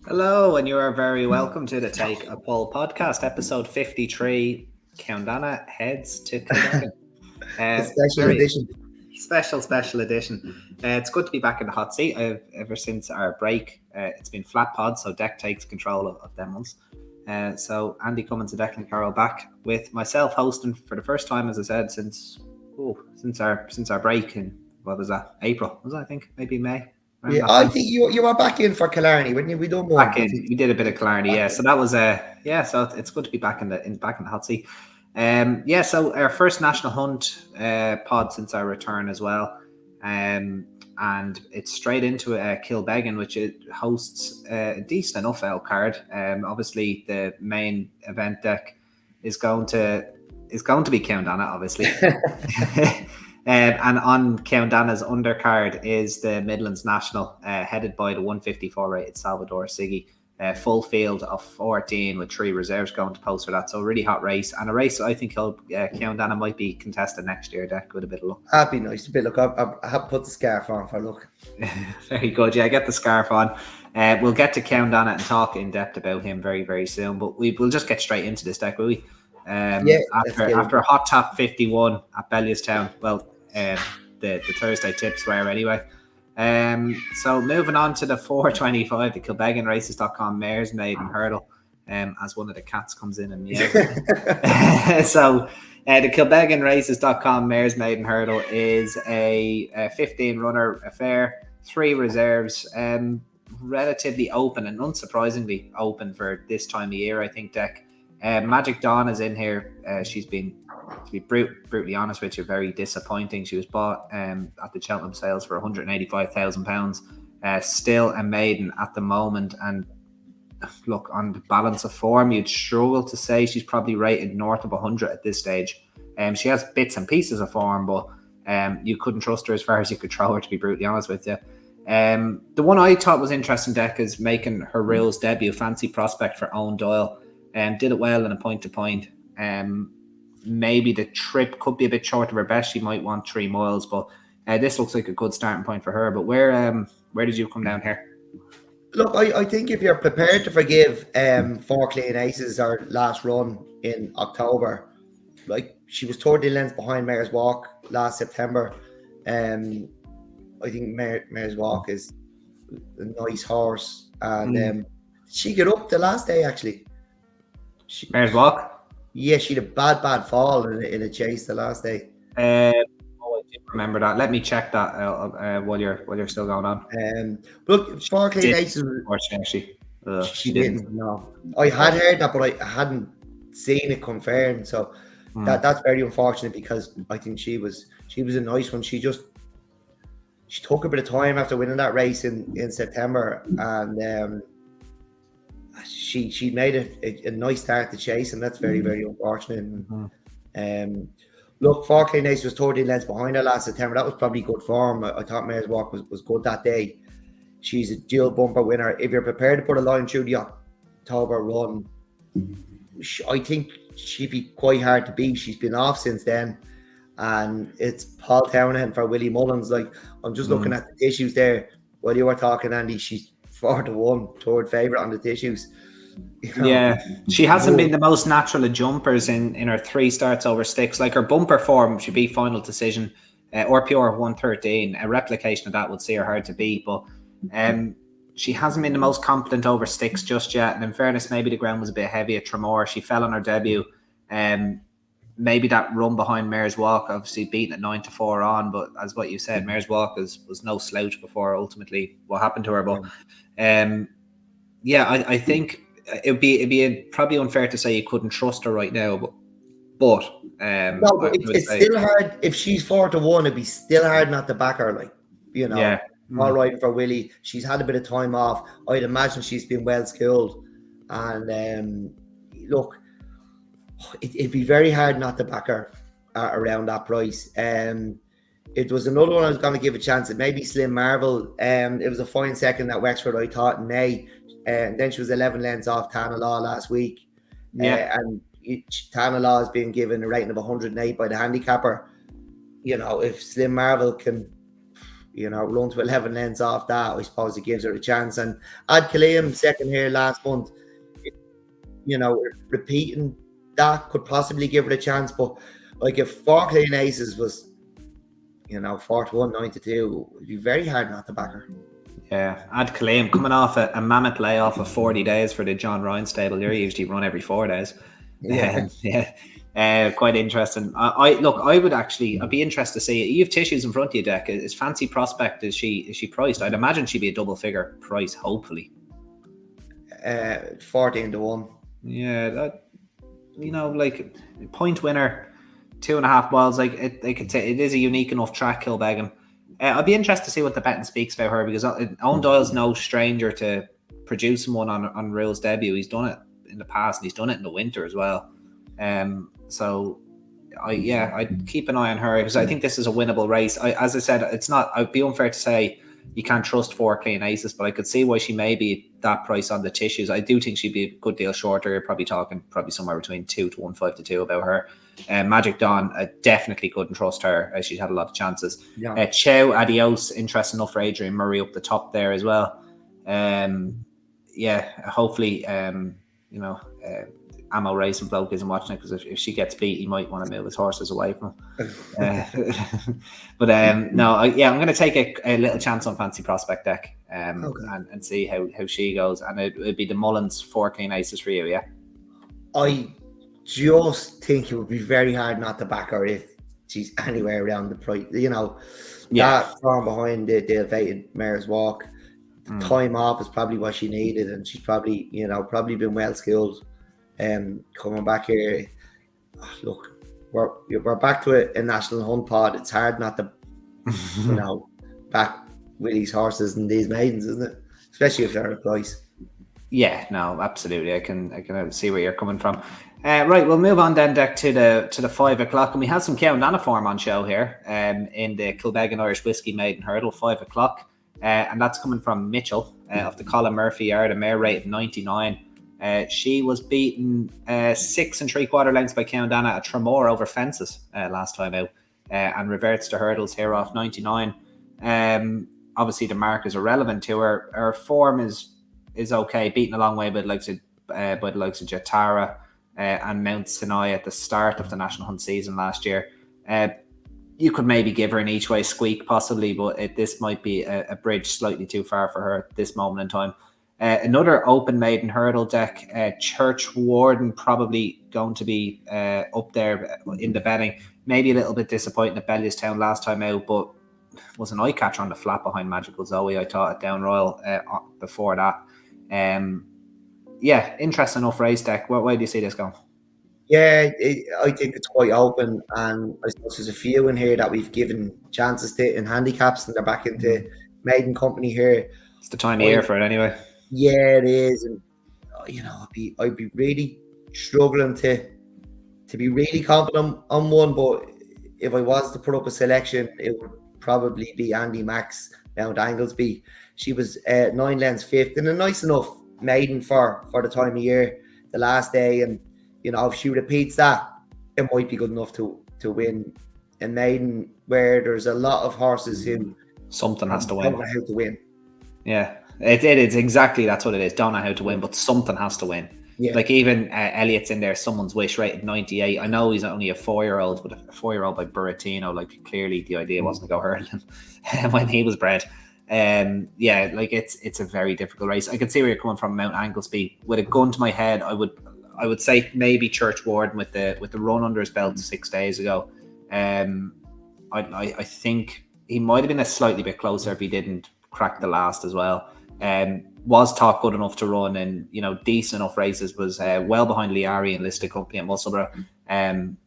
Hello, and you are very welcome to the Take a Poll podcast, episode 53. Ceanndana heads to Kilbeggan. The special Very edition. special edition. It's good to be back in the hot seat. Ever since our break, it's been flat pod, so Dec takes control of them ones. So Andy Cummins and Declan Carroll back with myself hosting for the first time, as I said, since our break in what was that? April was that, I think, maybe May. Yeah, I think you were back in for Killarney, weren't you? We done one. Back in, we did a bit of Killarney, yeah. So that was so it's good to be back in the hot seat. So our first national hunt pod since our return as well, and it's straight into Kilbeggan, which it hosts a decent enough out card. Obviously the main event deck is going to be Ceanndana, obviously. And on Ceanndana's undercard is the Midlands National, headed by the 154 rated Salvador Siggy. Full field of 14 with 3 reserves going to post for that. So a really hot race, and a race I think Ceanndana might be contested next year, Dec, with a bit of luck. That'd be nice. A bit look. I have put the scarf on for look. Very good. Yeah, get the scarf on. We'll get to Ceanndana and talk in depth about him very, very soon. But we'll just get straight into this, Dec, will we? After a hot top 51 at Leopardstown. Well, the Thursday tips were anyway. So moving on to the 425, the KilbegganRaces.com Mares Maiden Hurdle, as one of the cats comes in and meows. So the KilbegganRaces.com Mares Maiden Hurdle is a 15 runner affair, 3 reserves, relatively open and unsurprisingly open for this time of year, I think, Dec. Magic Dawn is in here. She's been, to be brutally honest with you, very disappointing. She was bought at the Cheltenham sales for £185,000. Still a maiden at the moment, and look, on the balance of form, you'd struggle to say she's probably rated north of 100 at this stage. She has bits and pieces of form, but you couldn't trust her as far as you could throw her, to be brutally honest with you. The one I thought was interesting, Dec, is making her rules debut, Fancy Prospect for Owen Doyle. Did it well in a point-to-point. Maybe the trip could be a bit short of her best. She might want 3 miles, but this looks like a good starting point for her. But where did you come down here? Look, I think if you're prepared to forgive 4 clean aces our last run in October, like she was 30 lengths behind Mare's Walk last September. I think Mare's Walk is a nice horse, and she got up the last day actually. Mare's Walk? Yeah, she had a bad fall in a chase the last day. I do remember that. Let me check that while you're still going on. Look, 4 clean aces. Unfortunately, she didn't. No, I had heard that, but I hadn't seen it confirmed. So that's very unfortunate, because I think she was a nice one. She took a bit of time after winning that race in September, and she made a nice start to chase, and that's very, very unfortunate. Look, 4 clean aces was 30 lengths behind her last September. That was probably good form. I thought Mare's Walk was good that day. She's a dual bumper winner. If you're prepared to put a line through the October run, I think she'd be quite hard to beat. She's been off since then, and it's Paul Townend for Willie Mullins. Like, I'm just looking at the tissues there while you were talking, Andy. She's 4-1 third favourite on the tissues. Yeah, she hasn't been the most natural of jumpers in her 3 starts over sticks. Like, her bumper form should be Final Decision or Pure 113. A replication of that would see her hard to beat, but she hasn't been the most confident over sticks just yet. And in fairness, maybe the ground was a bit heavy at Tremor. She fell on her debut. Maybe that run behind Mare's Walk, obviously beating at 9-4 on, but as what you said, Mare's Walk was no slouch before ultimately what happened to her. But I think it'd be probably unfair to say you couldn't trust her right now, but it's still hard. If she's 4-1, it'd be still hard not to back her. Like, all right for Willie. She's had a bit of time off. I'd imagine she's been well skilled, and look, it'd be very hard not to back her around that price. It was another one I was going to give a chance at, maybe Slim Marvel. It was a fine second at Wexford, I thought, in May. And then she was 11 lengths off Tana Law last week. And Tana Law has been given a rating of 108 by the handicapper. If Slim Marvel can run to 11 lengths off that, I suppose it gives her a chance. And Ad Killiam second here last month, repeating that could possibly give her a chance. But like if 4 clean aces was 41, 92, it'd be very hard not to back her. Yeah, Ad Killiam coming off a mammoth layoff of 40 days for the John Ryan stable. They usually run every 4 days. Quite interesting. I'd be interested to see it. You have tissues in front of you, Dec. Is Fancy Prospect, is she priced? I'd imagine she'd be a double figure price, hopefully. 14 to 1. Yeah, that like point winner, 2.5 miles. Like it is a unique enough track, Kilbeggan. I'd be interested to see what the betting speaks about her, because Owen Doyle's no stranger to producing one on Rule's debut. He's done it in the past, and he's done it in the winter as well. So I'd keep an eye on her, because I think this is a winnable race. As I said, it's not. I'd be unfair to say you can't trust 4 clean aces, but I could see why she may be that price on the tissues. I do think she'd be a good deal shorter. You're probably talking somewhere between 2 to 1.5 to 2 about her. Magic Dawn, I definitely couldn't trust her. She's had a lot of chances. Yeah. Chow Adios, interesting enough for Adrian Murray up the top there as well. Hopefully, Ammo Racing bloke isn't watching it, because if she gets beat, he might want to move his horses away from him. But I'm going to take a little chance on Fancy Prospect, Dec, and see how she goes. And it'd be the Mullins 4 clean aces for you, yeah? I just think it would be very hard not to back her if she's anywhere around the price. That form behind the evaded Mare's Walk, time off is probably what she needed, and she's probably been well skilled. Coming back here, look, we're back to a national hunt pod. It's hard not to back with these horses and these maidens, isn't it? Especially if they're a price. Yeah, no, absolutely. I can see where you're coming from. Right, we'll move on then, Dec, to the 5 o'clock, and we have some Ceanndana form on show here in the Kilbeggan Irish Whiskey Maiden Hurdle, 5 o'clock, and that's coming from Mitchell of the Colin Murphy yard, a mare rated 99. She was beaten 6 3/4 lengths by Ceanndana at Tramore over fences last time out, and reverts to hurdles here off 99. Obviously, the mark is irrelevant to her. Her form is okay, beaten a long way by the likes of Jatara and Mount Sinai at the start of the National Hunt season last year. You could maybe give her an each way squeak possibly, but this might be a bridge slightly too far for her at this moment in time. Another open maiden hurdle, Dec, Church Warden, probably going to be up there in the betting. Maybe a little bit disappointing at Leopardstown last time out, but was an eye catcher on the flat behind Magical Zoe, I thought, at Down Royal before that. Interesting enough race, Dec. Where do you see this going? Yeah, I think it's quite open, and I suppose there's a few in here that we've given chances to in handicaps, and they're back into maiden company here. It's the time of year for it anyway. Yeah, it is, and I'd be really struggling to be really confident on one, but if I was to put up a selection, it would probably be Andy Max Mount Anglesby. She was 9 lengths 5th, and a nice enough maiden for the time of year, the last day, and if she repeats that, it might be good enough to win a maiden where there's a lot of horses who something has to win. Don't know how to win. Yeah. It is exactly, that's what it is. Don't know how to win, but something has to win. Yeah. Like even Elliott's in there, someone's wish rated 98. I know he's only a 4-year-old, but a 4-year-old by Buratino, like clearly the idea wasn't to go hurling when he was bred. It's a very difficult race. I can see where you're coming from, Mount Anglesby. With a gun to my head, I would say maybe Church Warden with the run under his belt 6 days ago. I think he might have been a slightly bit closer if he didn't crack the last as well. Was thought good enough to run, and decent enough races, was well behind Liari and listed company at Musselburgh, and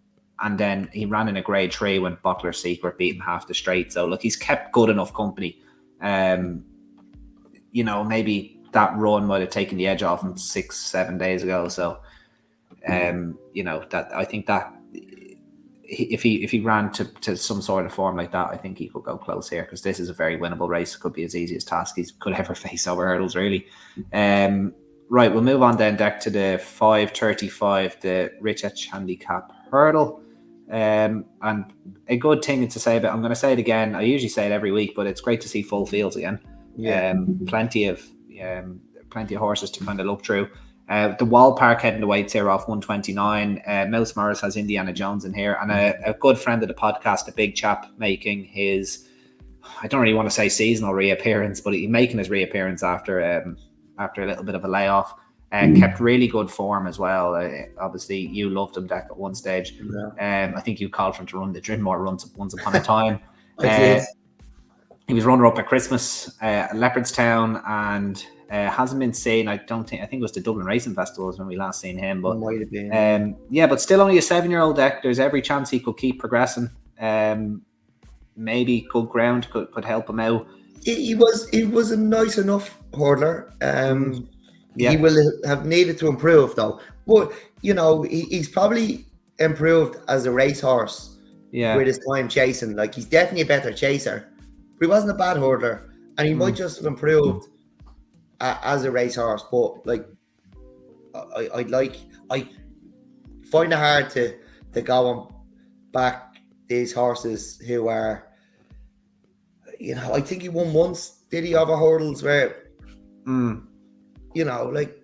then he ran in a grade 3 when Bottler Secret beaten half the straight. So look, he's kept good enough company. Maybe that run might have taken the edge off him 6-7 days ago. So that I think that if he ran to some sort of form like that, I think he could go close here, because this is a very winnable race. It could be as easy as task he could ever face over hurdles, really. Right, we'll move on then, Dec, to the 5:35, the Richard handicap hurdle. And a good thing to say about, I'm going to say it again, I usually say it every week, but it's great to see full fields again. Plenty of horses to kind of look through. The Wall Park heading the weights here off 129. Mouse Morris has Indiana Jones in here, and a good friend of the podcast, a big chap, making his, I don't really want to say seasonal reappearance, but he's making his reappearance after a little bit of a layoff. Kept really good form as well. Obviously, you loved him, Dec, at one stage. Yeah. I think you called for him to run the Drinmore runs once upon a time. I did. He was runner-up at Christmas, Leopardstown, and hasn't been seen. I think it was the Dublin Racing Festivals when we last seen him. But might have been. But still only a 7-year-old, Dec. There's every chance he could keep progressing. Maybe good ground could help him out. He was a nice enough hurdler. He will have needed to improve though. But he's probably improved as a racehorse. With his time chasing. Like, he's definitely a better chaser. But he wasn't a bad hurdler, and he might just have improved as a racehorse. But like, I find it hard to go on back these horses who are, I think he won once. Did he have a hurdles where, like,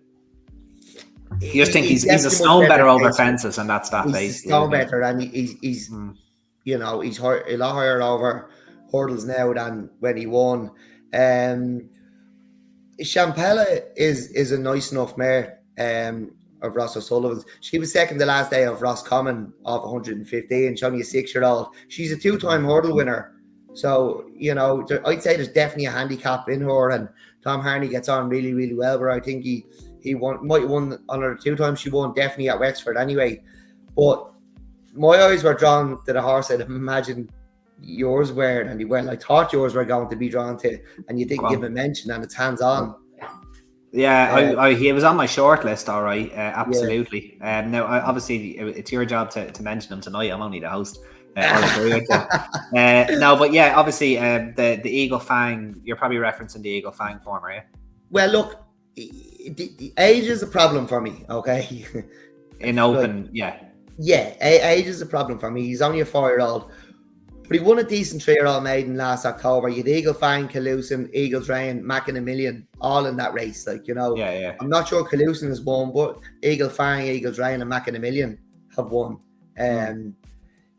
you just think he's a stone better over fences, and that's that. He's a stone better, and he's he's a lot higher over hurdles now than when he won. Champella is a nice enough mare of Ross O'Sullivan's. She was second the last day of Roscommon off 115. She's only a 6-year-old. She's a 2-time hurdle winner. So, I'd say there's definitely a handicap in her, and Tom Harney gets on really, really well, but I think he might have won another 2 times. She won definitely at Wexford anyway. But my eyes were drawn to the horse I'd imagine yours were, and I thought yours were going to be drawn to, and you didn't give a mention, and it's Hands On. Yeah, he was on my short list, all right, absolutely. Now, obviously, it's your job to mention him tonight. I'm only the host. I'll agree with you. No, but yeah, obviously, the Eagle Fang, you're probably referencing the Eagle Fang form, are you? Well, look, the age is a problem for me, okay? In open, yeah. Yeah, age is a problem for me. He's only a 4-year-old. But he won a decent 3-year-old maiden last October. You had Eagle Fang, Calusin, Eagle Drain, Mac and a Million, all in that race. Like, Yeah. I'm not sure Calusin has won, but Eagle Fang, Eagle Drain, and Mac and a Million have won.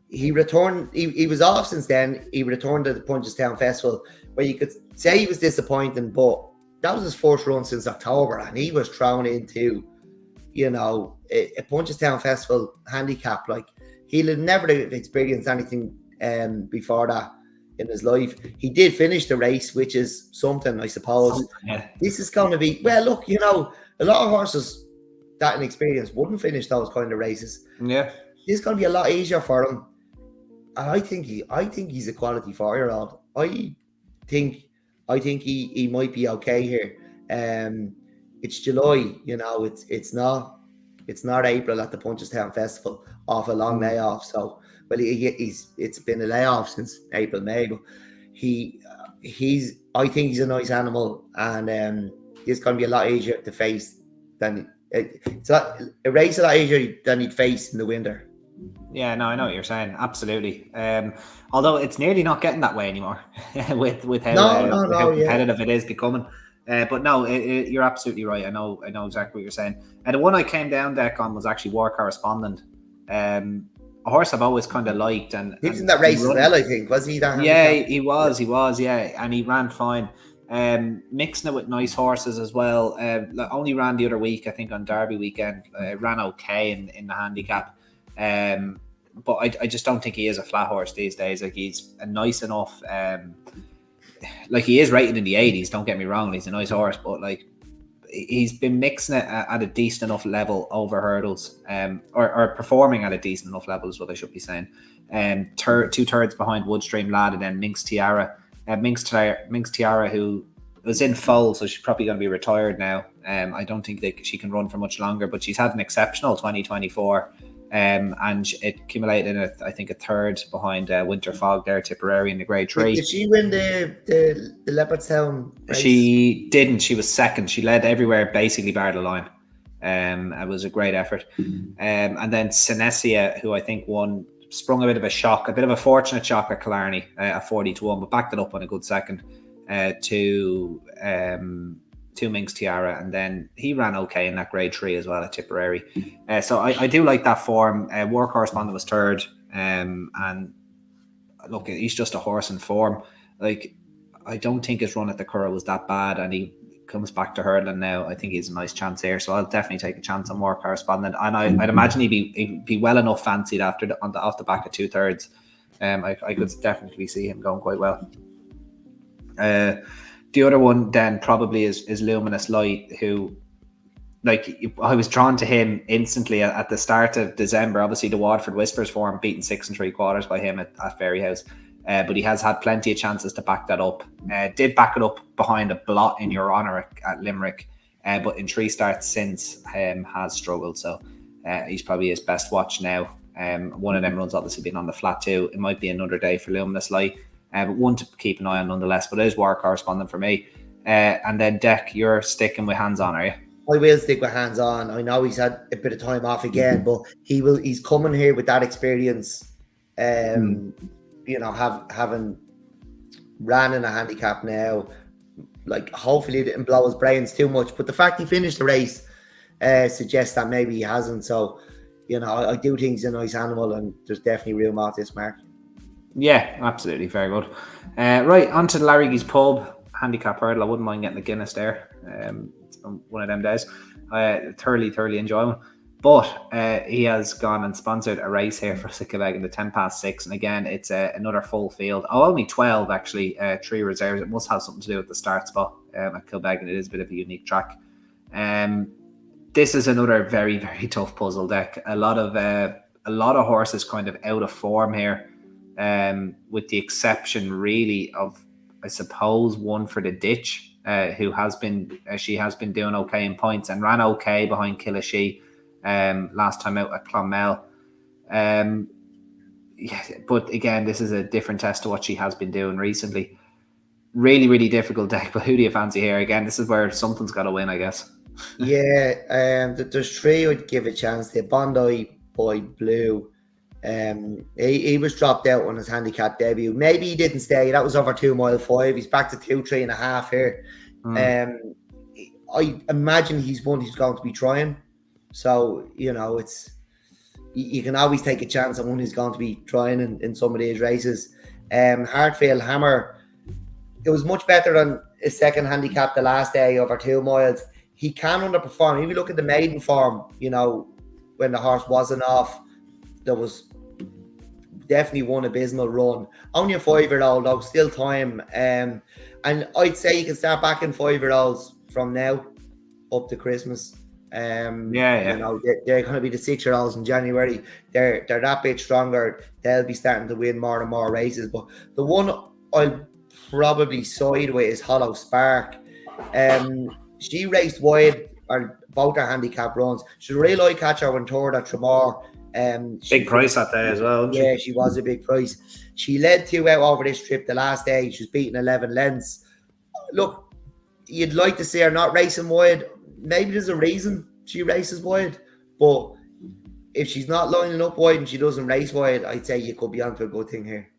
He returned, he was off since then. He returned to the Punchestown Festival, where you could say he was disappointing, but that was his first run since October, and he was thrown into, a Punchestown Festival handicap. Like, he'll have never experienced anything before that in his life. He did finish the race, which is something, I suppose. This is going to be, well, look, a lot of horses that inexperienced wouldn't finish those kind of races. Yeah, this is going to be a lot easier for him, and I think he's a quality 4-year-old. I think he might be okay here. It's July, it's not April at the Punchestown Festival off a long layoff. So, well, it's been a layoff since April, May. But I think he's a nice animal, and it's going to be a lot easier to face than it's a race a lot easier than he'd face in the winter. Yeah, no, I know what you're saying. Absolutely. Although it's nearly not getting that way anymore with how competitive it is becoming. But no, you're absolutely right. I know exactly what you're saying. And the one I came down Dec on was actually War Correspondent. A horse I've always kind of liked, and he was in that race as well. I think was he that? Yeah, he was. Yeah, and he ran fine. Mixing it with nice horses as well. Only ran the other week, I think, on Derby weekend. Ran okay in the handicap. But I just don't think he is a flat horse these days. Like, he's a nice enough. Like, he is rated in the 80s. Don't get me wrong. He's a nice horse, but like, he's been mixing it at a decent enough level over hurdles, or performing at a decent enough level is what I should be saying. 2/3 behind Woodstream Lad, and then Minx Tiara. Minx Tiara, who was in foal, so she's probably going to be retired now. I don't think she can run for much longer, but she's had an exceptional 2024. And it accumulated in I think a third behind Winter Fog there, Tipperary in the Grade 3. Did she win the Leopardstown race? She didn't. She was second. She led everywhere, basically bar the line. It was a great effort. And then Senesia, who I think won sprung a bit of a shock, a bit of a fortunate shock at Killarney at 40-1, but backed it up on a good second to Minx Tiara, and then he ran okay in that grade 3 as well at Tipperary. So I do like that form. War Correspondent was third, and look, he's just a horse in form. Like, I don't think his run at the Curragh was that bad, and he comes back to hurdling now. I think he's a nice chance here, so I'll definitely take a chance on War Correspondent, and I'd imagine he'd be well enough fancied off the back of 2/3. I could definitely see him going quite well. The other one then probably is Luminous Light, who, like, I was drawn to him instantly at the start of December. Obviously, the Waterford Whispers form, beaten 6 3/4 by him at Fairyhouse. But he has had plenty of chances to back that up. Did back it up behind a blot in Your Honour at Limerick, but in 3 starts since has struggled. So he's probably his best watch now. One of them runs obviously been on the flat too. It might be another day for Luminous Light, but one to keep an eye on nonetheless. But it is War Correspondent for me. And then Dec, you're sticking with Hands On, are you? I will stick with Hands On. I know he's had a bit of time off again, but he's coming here with that experience. You know, having ran in a handicap now, like, hopefully it didn't blow his brains too much. But the fact he finished the race suggests that maybe he hasn't. So, you know, I do think he's a nice animal, and there's definitely room off this mark. Yeah, absolutely. Very good. Right, on to Larry's Pub handicap hurdle. I wouldn't mind getting a Guinness there. It's been one of them days. I thoroughly enjoy one. But he has gone and sponsored a race here for Kilbeggan, the 6:10. And again, it's another full field. Oh, only 12 actually, 3 reserves. It must have something to do with the start spot at Kilbeggan. It is a bit of a unique track. This is another very tough puzzle, Dec. A lot of horses kind of out of form here, with the exception really of, I suppose, one for the Ditch, who has been doing okay in points and ran okay behind Killashee last time out at Clonmel. Yeah, but again, this is a different test to what she has been doing recently. Really difficult, Dec. But who do you fancy here? Again, this is where something's got to win, I guess. Yeah, there's 3 I'd give a chance to. Bondi Boy Blue. He was dropped out on his handicap debut. Maybe he didn't stay. That was over 2 mile 5. He's back to 2-3.5 here. I imagine he's one who's going to be trying. So, you know, you can always take a chance on one who's going to be trying in some of these races. Hartfield Hammer, it was much better than his second handicap the last day over 2 miles. He can underperform. If you look at the maiden form, you know, when the horse wasn't off, there was definitely one abysmal run. Only a 5-year-old though, still time. And I'd say you can start backing 5-year-olds from now up to Christmas. You know, they're going to be the 6-year-olds in January. They're that bit stronger. They'll be starting to win more and more races. But the one I'll probably side with is Hollow Spark. She raced wide on both her handicap runs. She's a real eye catcher when third at Tramore. Big price that day as well. Yeah, she was a big price. She led 2 out over this trip the last day. She's beaten 11 lengths. Look, you'd like to see her not racing wide. Maybe there's a reason she races wide, but if she's not lining up wide and she doesn't race wide, I'd say you could be onto a good thing here.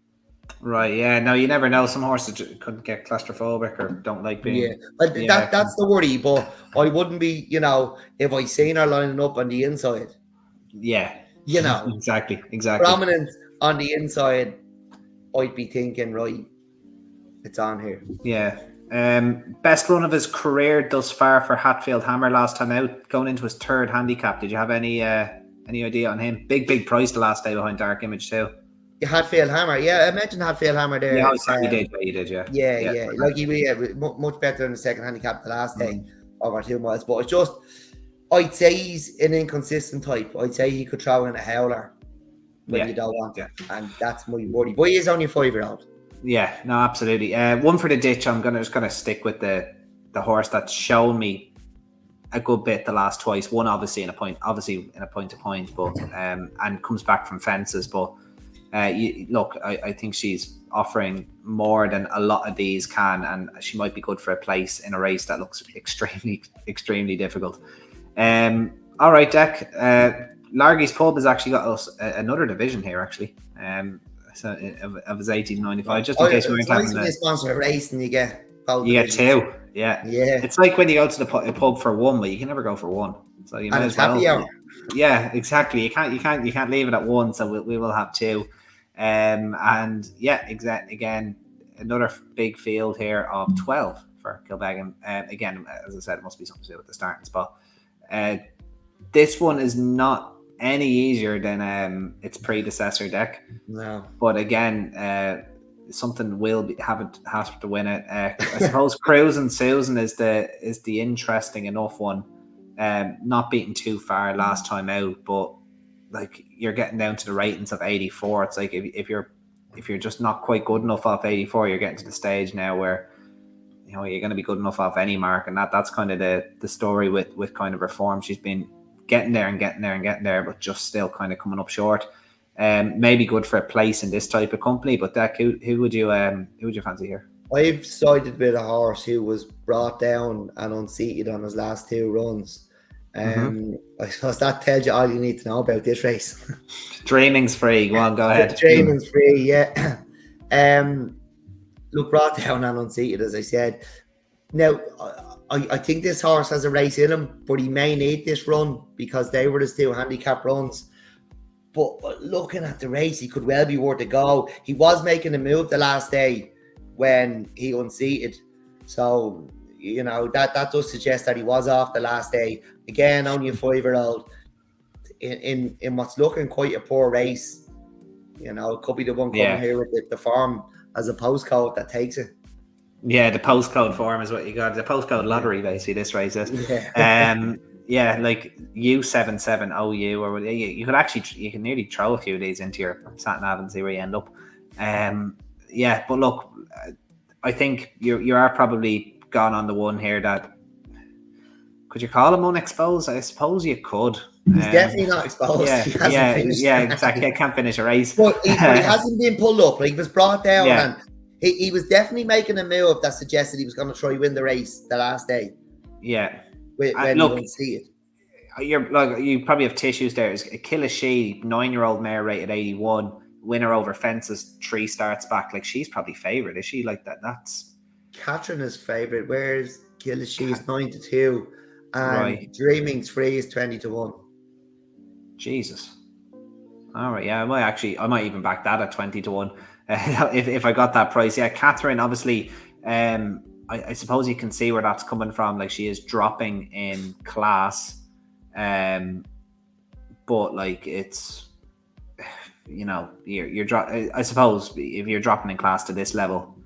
Right, yeah. No, you never know. Some horses could get claustrophobic or don't like being... That's the worry, but I wouldn't be, you know, if I seen her lining up on the inside. Yeah. You know. Exactly. Prominent on the inside, I'd be thinking, right, it's on here. Yeah. Best run of his career thus far for Hatfield Hammer last time out, going into his 3rd handicap. Did you have any idea on him? Big price the last day behind Dark Image too. Hatfield Hammer, yeah, I mentioned Hatfield Hammer there. Yeah, you did, yeah. Yeah. Like he much better than the second handicap the last day over 2 miles. But it's just, I'd say he's an inconsistent type. I'd say he could throw in a howler when you don't want it, and that's my worry. But he is only a 5-year-old. Yeah, no, absolutely. One for the Ditch. I'm just gonna stick with the horse that's shown me a good bit the last twice. One obviously in a point to point, but and comes back from fences. But I think she's offering more than a lot of these can, and she might be good for a place in a race that looks extremely difficult. All right, Dec. Largy's Pub has actually got us another division here, actually. So of his 1895, just in case we weren't having to sponsor a race and you get two. Yeah. It's like when you go to the pub for one, but you can never go for one. So you might as well. Happy hour. Yeah, exactly. You can't leave it at one. So we will have two. And yeah, exactly. Again, another big field here of 12 for Kilbeggan. Again, as I said, it must be something to do with the starting spot. This one is not any easier than its predecessor deck. No. But again, something will have to win it. I suppose Cruise and Susan is the interesting enough one. Not beaten too far last time out, but like you're getting down to the ratings of 84. It's like if you're just not quite good enough off 84, you're getting to the stage now where you're going to be good enough off any mark, and that's kind of the story with kind of Reform. She's been getting there, but just still kind of coming up short. Maybe good for a place in this type of company, but Dec, who would you fancy here? I've sided with a horse who was brought down and unseated on his last two runs. I suppose that tells you all you need to know about this race. Dreaming's free. Go ahead. Dreaming's free, yeah. Look, brought down and unseated, as I said. Now, I think this horse has a race in him, but he may need this run because they were his two handicap runs. But looking at the race, he could well be worth a go. He was making a move the last day when he unseated. So, that does suggest that he was off the last day. Again, only a 5-year-old in what's looking quite a poor race. It could be the one coming here with the form as a postcode that takes it. Yeah, the postcode form is what you got. The postcode lottery, basically, this race is. Yeah. Like U77OU or you can nearly throw a few of these into your sat nav and see where you end up. But look, I think you are probably gone on the one here that could you call him unexposed? I suppose you could. He's definitely not exposed. Yeah, exactly. I can't finish a race. But he hasn't been pulled up. Like, he was brought down and he was definitely making a move that suggested he was going to try win the race the last day. Yeah. When you don't see it. You probably have tissues there. It's a Killer She, 9-year-old mare rated 81, winner over fences, 3 starts back. Like, she's probably favourite. Is she like that? That's Catherine is favourite. Where's Killer She is 9-2 and Dreaming's free is 20-1. Jesus. All right, yeah, I might even back that at 20-1 if I got that price. Yeah, Catherine, obviously, I suppose you can see where that's coming from. Like, she is dropping in class, but like it's you're I suppose if you're dropping in class to this level,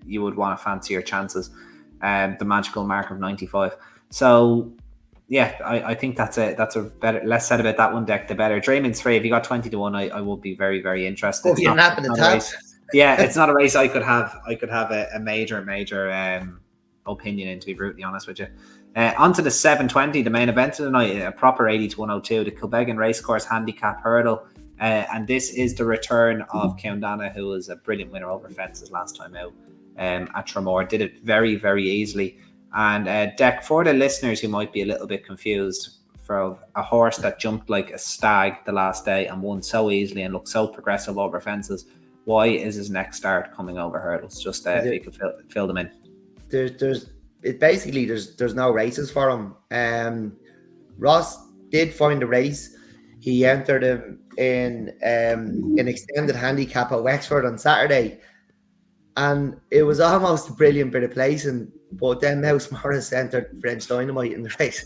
you would want to fancy your chances. The magical mark of 95. So. Yeah, I think that's a better. Less said about that one, Dec, the better. Dreaming's free. If you got 20-1, I will be very, very interested. It's not a race I could have. I could have a major opinion in, to be brutally honest with you. Onto the 720, the main event of the night, a proper 80-102, the Kilbeggan Racecourse Handicap Hurdle, and this is the return of Ceanndana, who was a brilliant winner over fences last time out at Tramore. Did it very, very easily. And Dec, for the listeners who might be a little bit confused, for a horse that jumped like a stag the last day and won so easily and looked so progressive over fences, why is his next start coming over hurdles? Just if you could fill them in. There's no races for him. Ross did find a race. He entered him in an extended handicap at Wexford on Saturday, and it was almost a brilliant bit of placing. But then Mouse Morris entered French Dynamite in the race.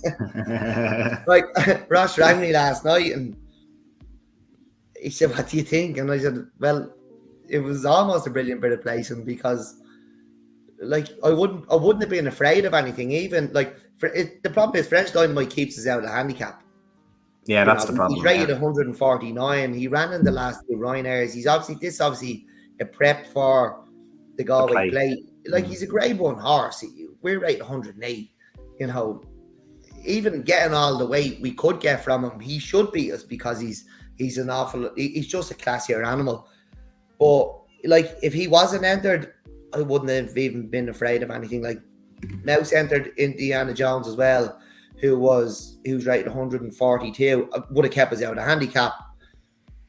Like, Ross rang me last night and he said, "What do you think?" And I said, "Well, it was almost a brilliant bit of placing because, like, I wouldn't have been afraid of anything. Even like, the problem is French Dynamite keeps us out of the handicap. Yeah, that's the problem. He's rated 149. He ran in the last 2 Ryanairs. He's obviously a prep for the Galway plate. Like, he's a grade 1 horse. We're rated 108. Even getting all the weight we could get from him, he should beat us because he's he's just a classier animal. But like, if he wasn't entered, I wouldn't have even been afraid of anything. Like, Mouse entered Indiana Jones as well, who's rated 142, would have kept us out of handicap.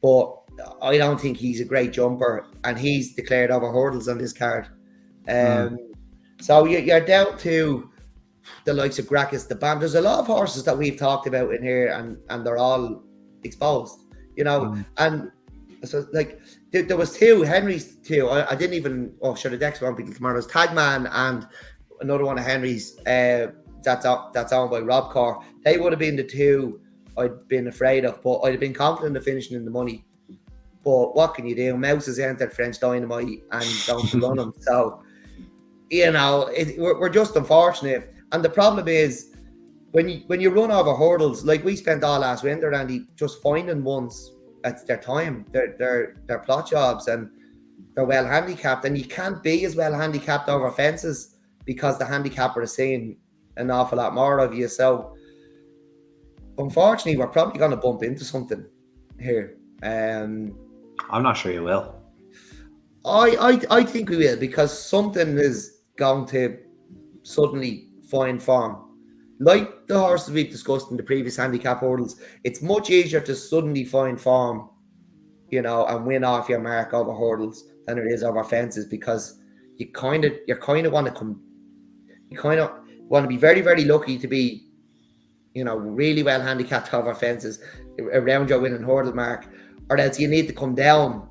But I don't think he's a great jumper, and he's declared over hurdles on this card. So you're down to the likes of Gracchus, the Bam. There's a lot of horses that we've talked about in here, and they're all exposed, and so like there was two, Henry's two. I didn't even, the decks won't be tomorrow. There's Tagman and another one of Henry's that's owned by Rob Corr. They would have been the two I'd been afraid of, but I'd have been confident of finishing in the money. But what can you do? Mouse has entered French Dynamite and don't run him. So, we're just unfortunate. And the problem is, when you run over hurdles, like we spent all last winter, Andy, just finding ones at their time, their plot jobs, and they're well handicapped. And you can't be as well handicapped over fences because the handicapper is seeing an awful lot more of you. So, unfortunately, we're probably going to bump into something here. I'm not sure you will. I think we will, because something is going to suddenly find form. Like the horses we've discussed in the previous handicap hurdles, it's much easier to suddenly find form, and win off your mark over hurdles than it is over fences, because you kind of want to be very, very lucky to be, really well handicapped over fences around your winning hurdle mark, or else you need to come down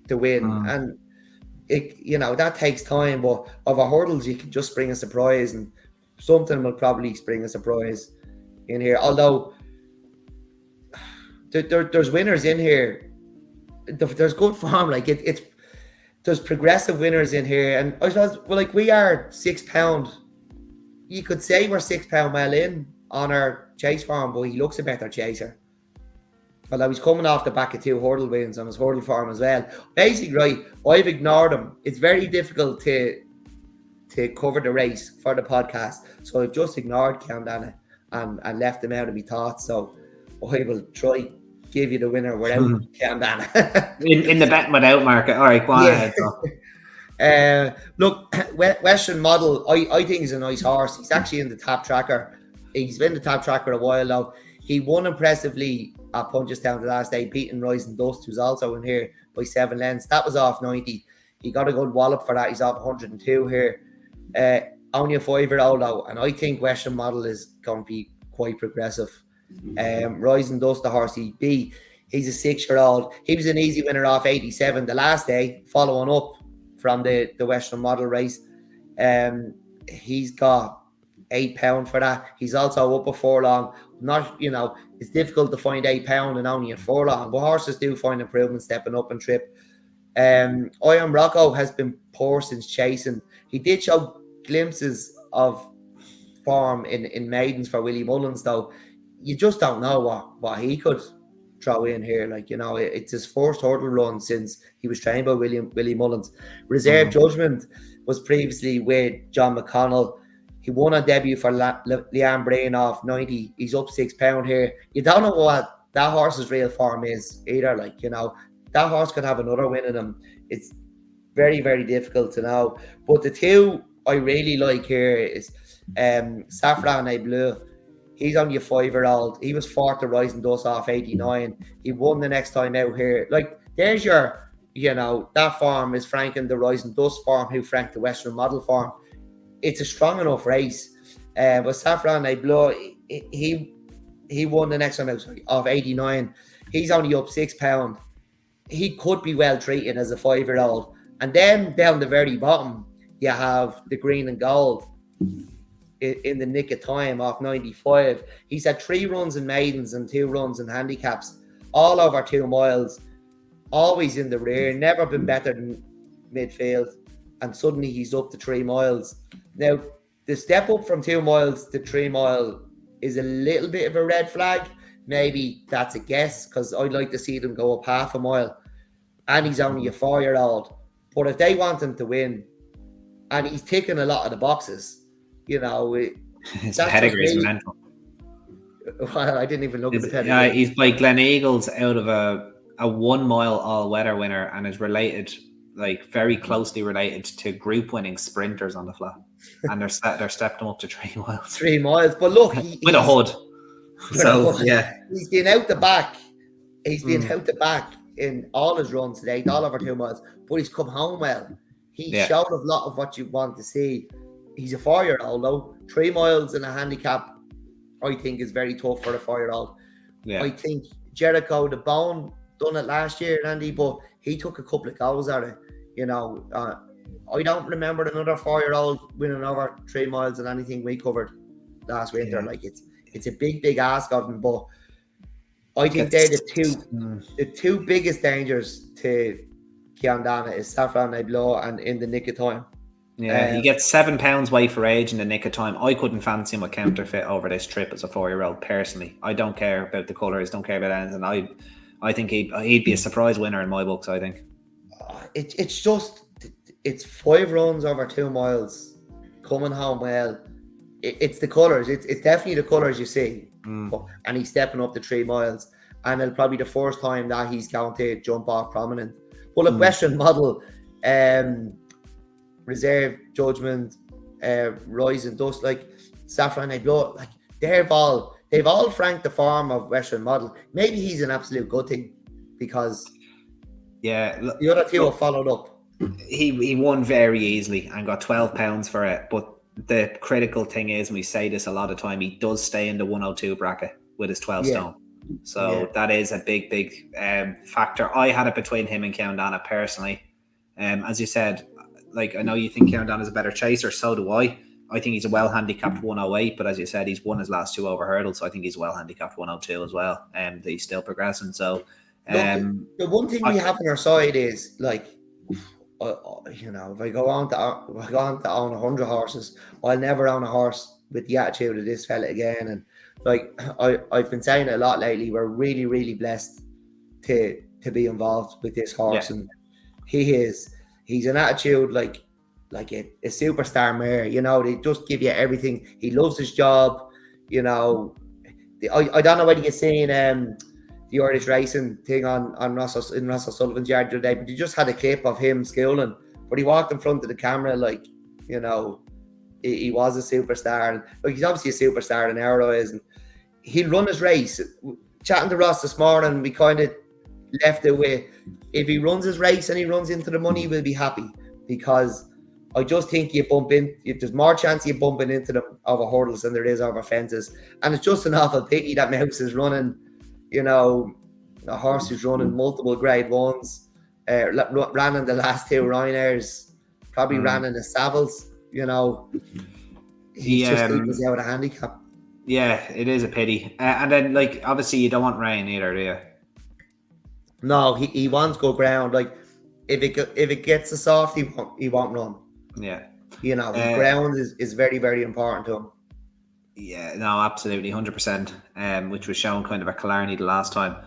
to win. And it, that takes time. But over hurdles, you can just spring a surprise, and something will probably spring a surprise in here. Although there's winners in here, there's good form. Like there's progressive winners in here, and I suppose, we are £6. You could say we're £6 well in on our chase form, but he looks a better chaser. Although he's coming off the back of 2 hurdle wins on his hurdle form as well. Basically, right, I've ignored him. It's very difficult to cover the race for the podcast, so I've just ignored Ceanndana and left him out of my thoughts. So I will try give you the winner without Ceanndana. in the bet without market. All right, go on ahead. Look, Western Model, I think he's a nice horse. He's actually in the top tracker. He's been the top tracker a while now. He won impressively at Punchestown the last day, beating Rising Dust, who's also in here by 7 lengths. That was off 90. He got a good wallop for that. He's off 102 here. Only a 5-year-old though, and I think Western Model is going to be quite progressive. Rising Dust, the horse he beat, he's a 6-year-old. He was an easy winner off 87 the last day, following up from the Western Model race. He's got £8 for that. He's also up a furlong. Not, it's difficult to find £8 and only a furlong, but horses do find improvement stepping up and trip. Iron Rocco has been poor since chasing. He did show glimpses of form in maidens for Willie Mullins, though. You just don't know what he could throw in here. It's his first hurdle run since he was trained by Willie Mullins. Reserve Judgment was previously with John McConnell. He won a debut for Leanne Brain off 90. He's up £6 here. You don't know what that horse's real form is either. That horse could have another win in him. It's very, very difficult to know. But the two I really like here is Saffron et Bleu. He's only a 5-year-old. He was 4th to Rising Dust off 89. He won the next time out here. There's your, that form is franking the Rising Dust form, who franked the Western Model form. It's a strong enough race. But Saffron et Bleu, he won the next time out off 89. He's only up £6. He could be well treated as a 5-year-old. And then down the very bottom, you have the Green and Gold in the nick of time off 95. He's had 3 runs in maidens and 2 runs in handicaps, all over 2 miles, always in the rear, never been better than midfield, and suddenly he's up to 3 miles. Now, the step up from 2 miles to 3 mile is a little bit of a red flag. Maybe that's a guess, because I'd like to see them go up half a mile, and he's only a 4-year-old. But if they want him to win, and he's ticking a lot of the boxes, his pedigree is mental. Well, I didn't even look at the pedigree. He's by Glen Eagles out of a 1 mile all-weather winner, and is related like very closely related to group winning sprinters on the flat, and they're stepped them up to 3 miles. 3 miles, but look, with a hood. So yeah, he's been out the back. He's been out the back in all his runs today, all over 2 miles, but he's come home well. He showed a lot of what you want to see. He's a 4-year-old, though. 3 miles in a handicap, I think, is very tough for a 4-year-old. Yeah. I think Jericho, the Bone, done it last year, Andy, but he took a couple of goals at it. You know, I don't remember another 4-year-old winning over 3 miles in anything we covered last winter. Like it's a big ask of him, but I think they're the two biggest dangers to Ceanndana is Saffron Blanc and In the Nick of Time. Yeah, he gets 7 pounds weight for age in the nick of time. I couldn't fancy him a counterfeit over this trip as a 4-year-old personally. I don't care about the colours, don't care about anything. I think he'd be a surprise winner in my books, I think. It's 5 runs over 2 miles, coming home well. It's the colours. It's definitely the colours you see. And he's stepping up to 3 miles. And it'll probably be the first time that he's going to jump off prominent. Well, a Western Model, Reserve, Judgment, Rise and Dust, like Saffron Blanc, like they've all franked the form of Western Model. Maybe he's an absolute good thing because the other two have followed up. He won very easily and got 12 pounds for it, but the critical thing is, and we say this a lot of time, he does stay in the 102 bracket with his 12 stone. So that is a big factor. I had it between him and Ceanndana personally. As you said, like I know you think Ceanndana is a better chaser, so do I. I think he's a well handicapped 108, but as you said, he's won his last 2 over hurdles, so I think he's well handicapped 102 as well, and he's still progressing. So the one thing we have on our side is like, you know, if I go on to own 100 horses, I'll never own a horse with the attitude of this fella again. And like I've been saying it a lot lately, we're really blessed to be involved with this horse, and he's an attitude like a superstar mare. You know, they just give you everything. He loves his job. You know, I don't know whether you've seen the Irish racing thing in Russell Sullivan's yard the other day, but he just had a clip of him schooling, but he walked in front of the camera like, you know, he was a superstar. And like, he's obviously a superstar in our eyes, and he'll run his race. Chatting to Ross this morning, we kind of left it with, if he runs his race and he runs into the money, we'll be happy, because I just think there's more chance of you bumping into them over hurdles than there is over fences. And it's just an awful pity that Mouse is running, you know, a horse who's running multiple grade ones, ran in the last 2 Ryanairs, probably ran in the Savills, you know. He was out of handicap. Yeah, it is a pity. And then, like, obviously you don't want rain either, do you? No, he wants go ground. Like, if it gets a soft, he won't run. Yeah. You know, the ground is very, very important to him. Yeah, no, absolutely, 100%. Which was shown kind of at Killarney the last time.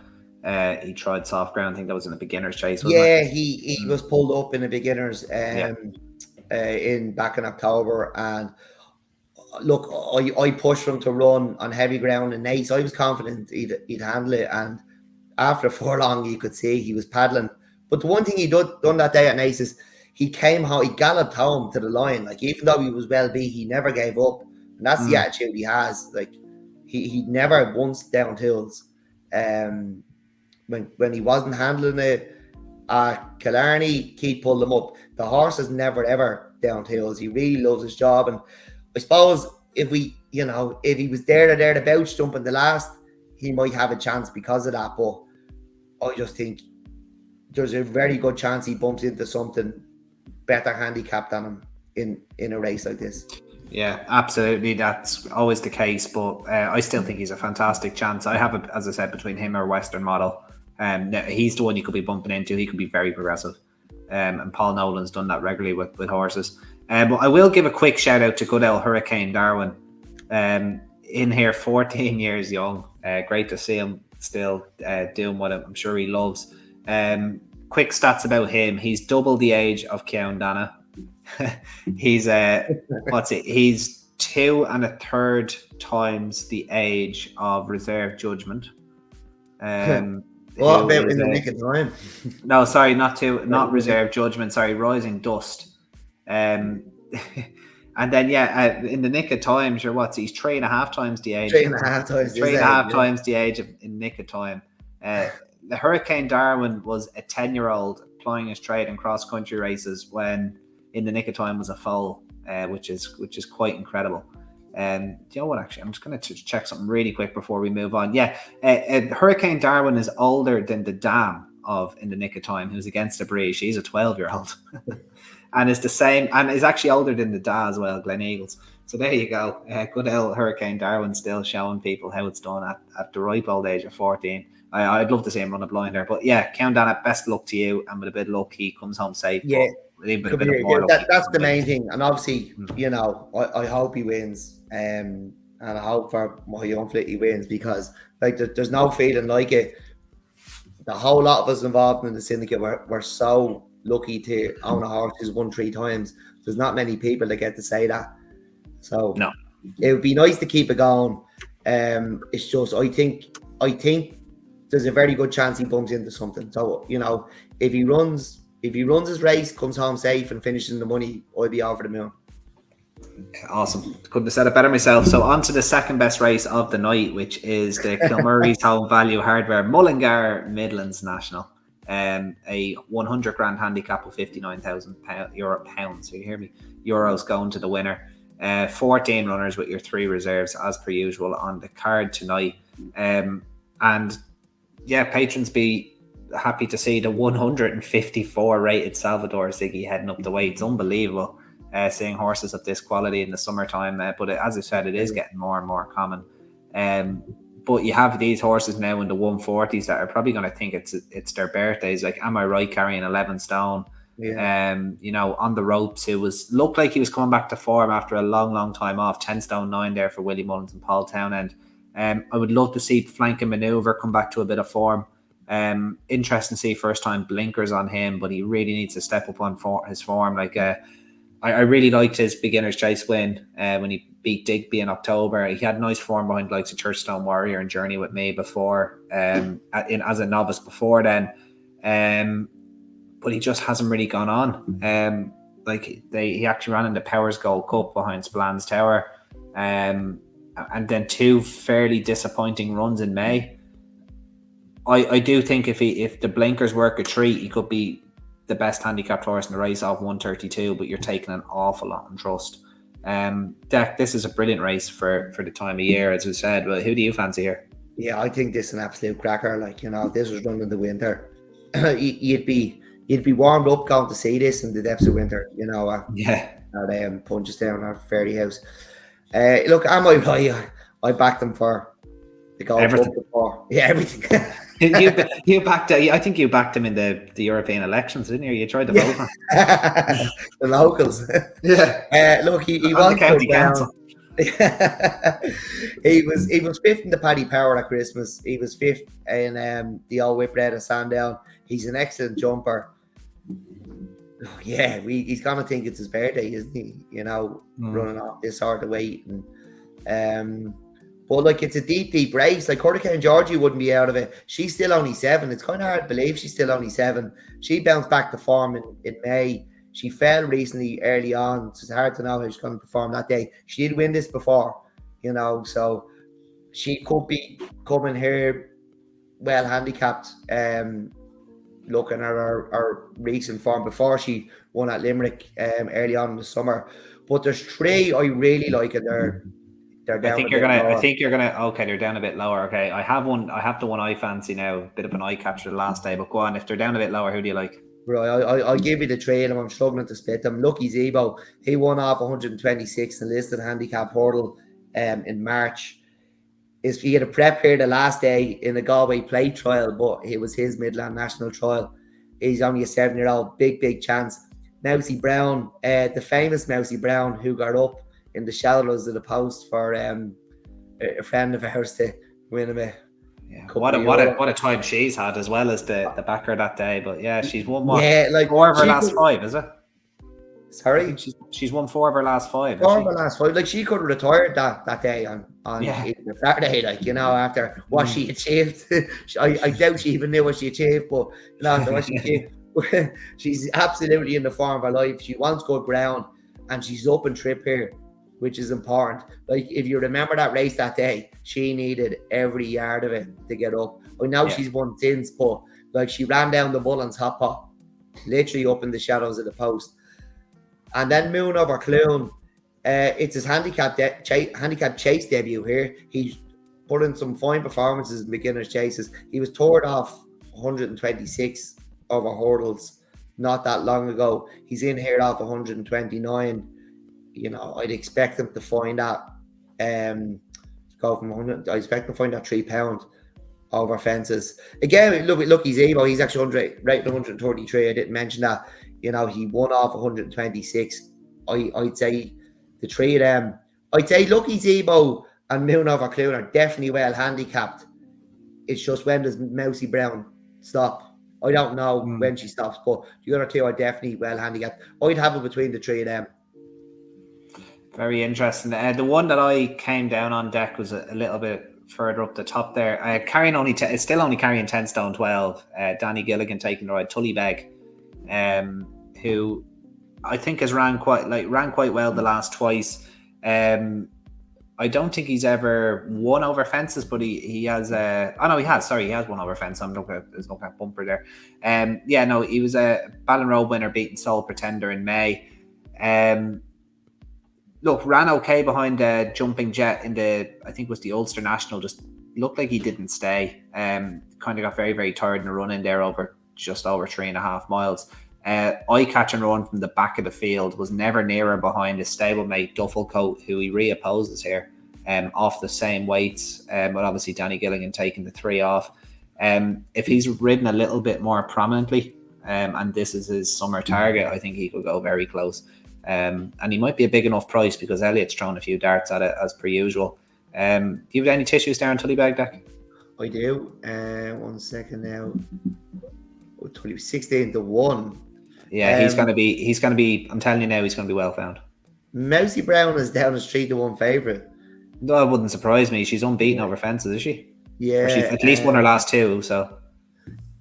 He tried soft ground. I think that was in the beginner's chase, wasn't it? Yeah, he was pulled up in the beginners in back in October. And look, I pushed him to run on heavy ground in Naas. I was confident he'd handle it, and after 4 long, you could see he was paddling. But the one thing he done that day at Naas is he came home, he galloped home to the line. Like, even though he was well beat, he never gave up. And that's the attitude he has. Like, he never once down tools. When he wasn't handling it at Killarney, Keith pulled him up. The horse is never ever down tools. He really loves his job. And I suppose if he was thereabouts jumping the last, he might have a chance because of that. But I just think there's a very good chance he bumps into something better handicapped than him in a race like this. Yeah, absolutely. That's always the case, but I still think he's a fantastic chance. I have, as I said, between him or Western Model. He's the one you could be bumping into. He could be very progressive. And Paul Nolan's done that regularly with horses. But I will give a quick shout out to good old Hurricane Darwin. In here, 14 years young. Great to see him still doing what I'm sure he loves. Quick stats about him. He's double the age of Ceanndana. He's he's 2 1/3 times the age of Reserve Judgment. What about In the Nick of Time? No, sorry, not Reserve Judgment. Sorry, Rising Dust. And then In the Nick of Time, sure. He's 3.5 times the age. 3.5 times. 3.5 times the age of In Nick of Time. The Hurricane Darwin was a 10-year-old plying his trade in cross country races when In the Nick of Time was a foal, which is quite incredible. You know what? Actually, I'm just going to check something really quick before we move on. Hurricane Darwin is older than the dam of In the Nick of Time, who's against the breeze. She's a 12-year-old, and is the same, and is actually older than the Da as well, Glen Eagles. So there you go. Good old Hurricane Darwin still showing people how it's done at the ripe old age of 14. I'd love to see him run a blinder, but Ceanndana, best luck to you, and with a bit of luck, he comes home safe. Yeah, that's the main thing, and obviously, I hope he wins, and I hope for my young fleet he wins, because there's no feeling like it. The whole lot of us involved in the syndicate were so lucky to own a horse who's won 3 times. There's not many people that get to say that, so no, it would be nice to keep it going. It's just I think there's a very good chance he bumps into something. So if he runs his race, comes home safe, and finishes in the money, I'd be over the moon. Awesome. Couldn't have said it better myself. So on to the second best race of the night, which is the Kilmurray's Home Value Hardware Mullingar Midlands National. A 100 grand handicap of £59,000. So you hear me? Euros going to the winner. 14 runners with your 3 reserves as per usual on the card tonight. Patrons be happy to see the 154 rated Salvador Ziggy heading up the way. It's unbelievable seeing horses of this quality in the summertime, but as I said, it is getting more and more common. But you have these horses now in the 140s that are probably going to think it's their birthdays. Like, am I right, carrying 11 stone? On the ropes, looked like he was coming back to form after a long time off. 10 stone 9 there for Willie Mullins and Paul Townend. I would love to see Flanking Maneuver come back to a bit of form. Interesting to see first time blinkers on him, but he really needs to step up on his form. I really liked his beginner's chase win when he beat Digby in October. He had nice form behind likes of Churchstone Warrior and Journey with Me before, as a novice before then. But he just hasn't really gone on. He actually ran in the Powers Gold Cup behind Splan's Tower, and then 2 fairly disappointing runs in May. I do think if the blinkers work a treat, he could be the best handicapped horse in the race off 132, but you're taking an awful lot on trust. Dec, this is a brilliant race for the time of year, as we said. Well, who do you fancy here? Yeah, I think this is an absolute cracker. This was run in the winter. you'd be warmed up going to see this in the depths of winter. At Punchestown or Fairy House. Look, am I right? I backed them for the gold everything. Before. Yeah, everything. you backed. I think you backed him in the European elections, didn't you? You tried to vote for him. The locals. Yeah. Look, he was the county council. he was 5th in the Paddy Power at Christmas. He was 5th in the Old Whitbread of Ceanndana. He's an excellent jumper. Yeah, he's gonna think it's his birthday, isn't he? Running off this sort of weight, and but it's a deep race. Hurricane Georgie wouldn't be out of it. She's still only 7. It's kind of hard to believe she's still only 7. She bounced back to form in May. She fell recently early on, so it's hard to know how she's going to perform that day. She did win this before, so she could be coming here well handicapped. Looking at her recent form before she won at Limerick early on in the summer. But there's 3 I really like, and they're down. I think you're gonna. Okay, they're down a bit lower. Okay, I have the one I fancy now. Bit of an eye catcher the last day, but go on. If they're down a bit lower, who do you like? Right, I'll give you the 3 of them. I'm struggling to split them. Lucky Zebo, he won off 126 and listed handicap hurdle in March. He had a prep here the last day in the Galway plate trial, but it was his Midland National trial. He's only a 7-year-old, big chance. Mousy Brown, the famous Mousy Brown, who got up in the shallows of the post for a friend of ours to win him a. Yeah, what a time she's had, as well as the backer that day. But yeah, she's won what? Yeah, 4 of her last 5, is it? Sorry? I think she's won 4 of her last 5. 4 of her last 5. Like, she could have retired that day on Saturday, like, you know, after what she achieved. I doubt she even knew what she achieved, but, you know, after what she achieved, she's absolutely in the form of her life. She wants good ground, and she's up and trip here, which is important. Like, if you remember that race that day, she needed every yard of it to get up. I know she's won since, but, like, she ran down the Mullins hot pot, literally up in the shadows of the post. And then Moon Over Clune, it's his handicap chase debut here. He's put in some fine performances in beginners chases. He was toured off 126 over hurdles not that long ago. He's in here off 129. You know, I'd expect him to find that go from 100. I expect him to find that £3 over fences. Again, look, he's able. He's actually rated 133. I didn't mention that. You know, he won off 126. I'd say the three of them. I'd say Lucky Zebo and Moon Over Clune are definitely well handicapped. It's just, when does Mousy Brown stop? I don't know when she stops, but the other two are definitely well handicapped. I'd have it between the three of them. Very interesting. The one that I came down on Dec was a little bit further up the top there. It's still only carrying 10 stone 12. Danny Gilligan taking the ride. Tullybeg, who I think has ran quite well the last twice. I don't think he's ever won over fences, but he has. He has won over fence. There's no kind of bumper there. He was a Ballon Road winner, beating Soul Pretender in May. Ran okay behind Jumping Jet in I think it was the Ulster National. Just looked like he didn't stay. Kind of got very, very tired in the run in there just over 3.5 miles. Eye-catching run from the back of the field, was never nearer behind his stablemate Dufflecoat, who he reopposes here, off the same weights, but obviously Danny Gilligan taking the 3 off. If he's ridden a little bit more prominently, and this is his summer target, I think he could go very close. And he might be a big enough price because Elliot's thrown a few darts at it as per usual. Do you have any tissues there on Tullybeg, Dec? I do. 1 second now. 16 to 1. Yeah, he's gonna be. I'm telling you now, he's gonna be well found. Mousy Brown is down as 3 to 1 favourite. No, it wouldn't surprise me. She's unbeaten over fences, is she? Yeah, or she's at least won her last 2. So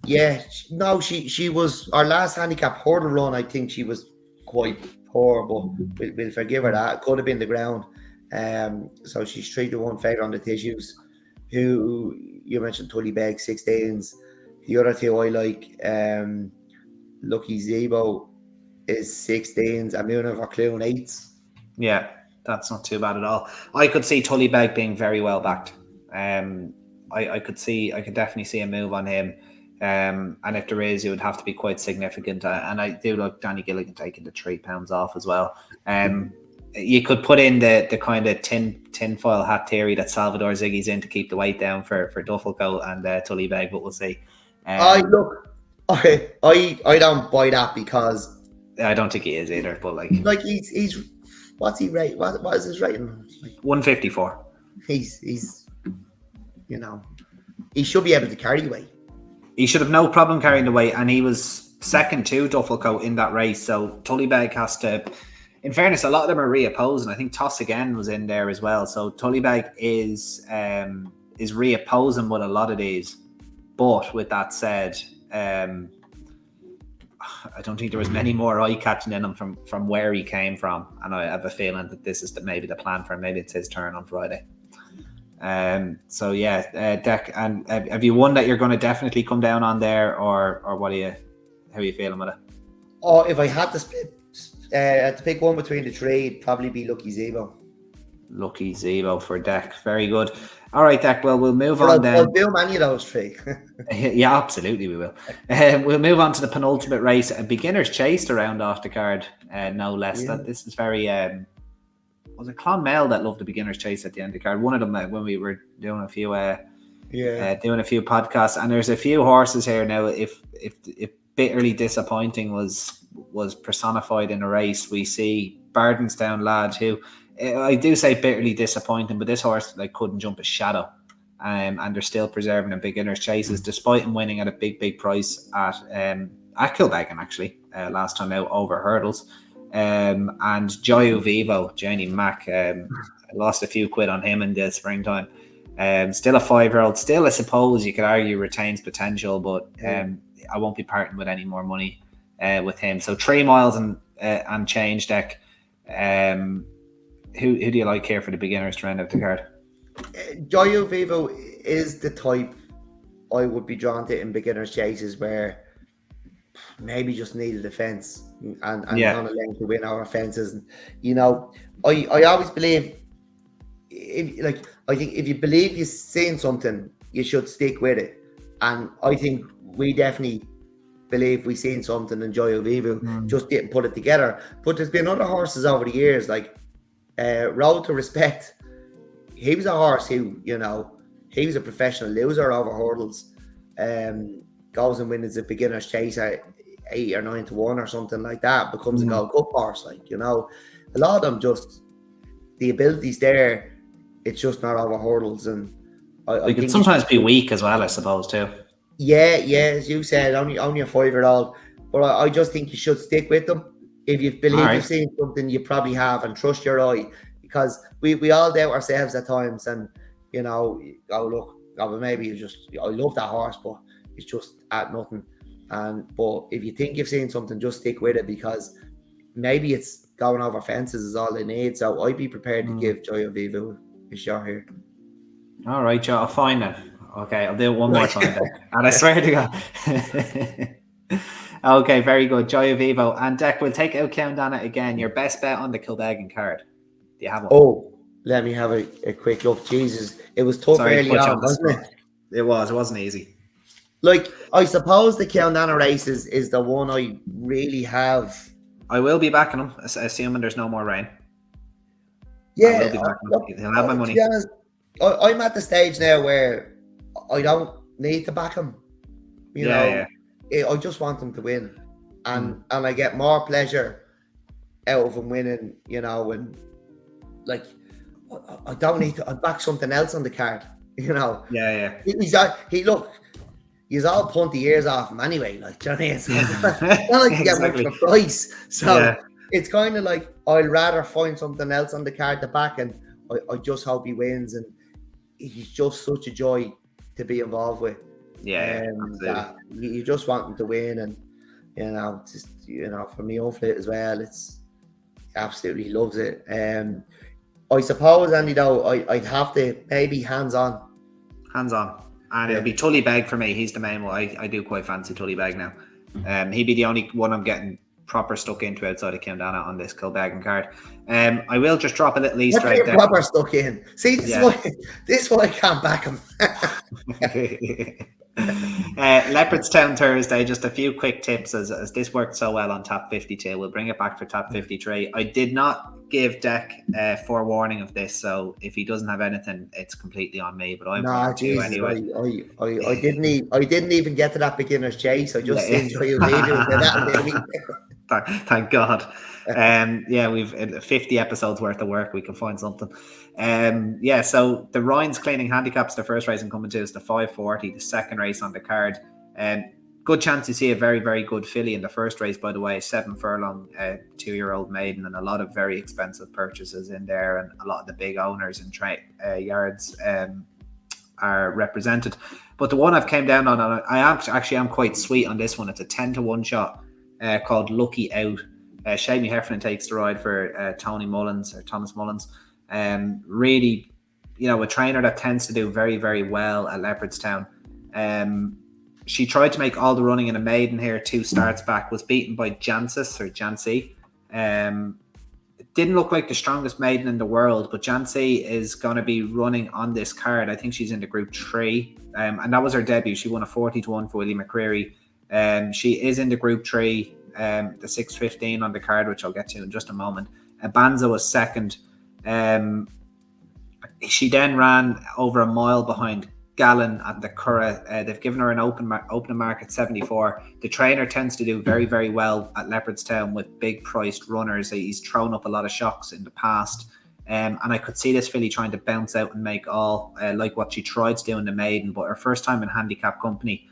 yeah, no, she was our last handicap hurdle run. I think she was quite poor, but we'll forgive her that. It could have been the ground. So she's 3 to 1 favourite on the tissues. Who you mentioned, Tullybeg 16s. The other two I like, Lucky Zebo is 16s, and Moon Over Clune 8s. Yeah, that's not too bad at all. I could see Tullybeg being very well backed. I could definitely see a move on him. And if there is, it would have to be quite significant. And I do like Danny Gilligan taking the £3 off as well. You could put in the kind of tinfoil hat theory that Salvador Ziggy's in to keep the weight down for Dufflecoat and Tullybeg, but we'll see. I don't buy that, because I don't think he is either. But like he's what's he rate? What is his rating? 154. He's he should be able to carry weight. He should have no problem carrying the weight, and he was second to Dufflecoat in that race. So Tullybeg has to. In fairness, a lot of them are reopposing. I think Toss Again was in there as well. So Tullybeg is reopposing with a lot of these. But with that said, I don't think there was many more eye-catching in him from where he came from. And I have a feeling that this is maybe the plan for him. Maybe it's his turn on Friday. Dec, and have you one that you're going to definitely come down on there, or how are you feeling with it? Oh, if I had to to pick one between the three, it'd probably be Lucky Zebo. Lucky Zebo for Dec. Very good. All right, Dec. Well, we'll move on then. I'll do many of those three. Yeah, absolutely, we will. We'll move on to the penultimate race, a beginner's chase to round off the card, no less. Yeah. This is very. Was it Clonmel that loved the beginner's chase at the end of the card? One of them when we were doing a few, doing a few podcasts, and there's a few horses here now. If bitterly disappointing was personified in a race, we see Leopardstown lad who. I do say bitterly disappointing, but this horse couldn't jump a shadow, and they're still preserving a beginner's chases despite him winning at a big price at Kilbeggan actually last time out over hurdles. And Joyo Vivo, Jenny Mack, I lost a few quid on him in the springtime. Still a 5-year-old. Still, I suppose you could argue retains potential, but I won't be parting with any more money with him. So 3 miles and change, Dec. Who do you like here for the beginners to round out the card? Joyo Vivo is the type I would be drawn to in beginners chases where maybe just need a defense and on a length to win our fences. And, you know, I always believe, I think if you believe you're seeing something, you should stick with it. And I think we definitely believe we've seen something in Joyo Vivo, just didn't put it together. But there's been other horses over the years, like Road to Respect. He was a horse who, you know, he was a professional loser over hurdles. Goes and wins a beginner's chase at 8 or 9 to 1 or something like that, becomes a Gold Cup horse. Like, you know, a lot of them just, the ability's there, it's just not over hurdles. And I can sometimes be weak as well, I suppose, too. Yeah, as you said, only a 5-year-old. But I just think you should stick with them. If you believe you've seen something, you probably have, and trust your eye, because we all doubt ourselves at times. And, you know, maybe you just, I love that horse, but it's just at nothing. But if you think you've seen something, just stick with it, because maybe it's going over fences is all they need. So I'd be prepared to give Joyo Vivo a shot here. All right, Joe, I'll find it. Okay, I'll do it one more time then. And I swear to God. Okay, very good. Joyo Vivo. And Dec, we'll take out Ceanndana again. Your best bet on the Kilbeggan card. Do you have one? Oh, let me have a quick look. Jesus, it was tough early on, wasn't it? It wasn't easy. Like, I suppose the Ceanndana race is the one I really have. I will be backing him, assuming there's no more rain. Yeah, I will be backing him. He'll have my money. To be honest, I'm at the stage now where I don't need to back him. You know, I just want him to win, and I get more pleasure out of him winning. You know, and like I don't need to. I back something else on the card. You know. Yeah. He's all punty ears off him anyway. Like, do you know what I mean? So it's not like you get much for price. So it's kind of like I'd rather find something else on the card to back, and I just hope he wins. And he's just such a joy to be involved with. You just want him to win, and you know, just, you know, for me own flit as well, it's absolutely loves it. I suppose, Andy, though, I'd have to maybe hands on, and it'll be Tully Beg for me. He's the main one. I do quite fancy Tully Beg now. He'd be the only one I'm getting proper stuck into outside of Ceanndana on this Kilbeggan card. I will just drop a little Easter egg there. Proper stuck in. See, this is why I can't back him. Leopardstown Thursday, just a few quick tips as this worked so well on top 52. We'll bring it back for top 53. I did not give Dec forewarning of this, so if he doesn't have anything, it's completely on me, but I'm going to anyway. I didn't even get to that beginner's chase. I just enjoy you that. Thank God. We've 50 episodes worth of work. We can find something. So the Ryan's Cleaning Handicaps, the first race I'm coming to is the 540, the second race on the card. Good chance you see a very, very good filly in the first race, by the way. 7 furlong, 2-year-old maiden, and a lot of very expensive purchases in there, and a lot of the big owners and yards are represented. But the one I've came down on, and I am quite sweet on this one. It's a 10 to 1 shot called Lucky Out. Shamie Heffernan takes the ride for Thomas Mullins. Really, you know, a trainer that tends to do very, very well at Leopardstown. She tried to make all the running in a maiden here, 2 starts back, was beaten by Jancy. It didn't look like the strongest maiden in the world, but Jancy is going to be running on this card. I think she's in the Group 3, and that was her debut. She won a 40 to 1 for Willie McCreary. She is in the Group 3, the 6:15 on the card, which I'll get to in just a moment. Banza was second. She then ran over a mile behind Gallon at the Curragh. They've given her an opening mark at 74. The trainer tends to do very, very well at Leopardstown with big priced runners. He's thrown up a lot of shocks in the past. And I could see this filly trying to bounce out and make all like what she tried to do in the maiden, but her first time in handicap company.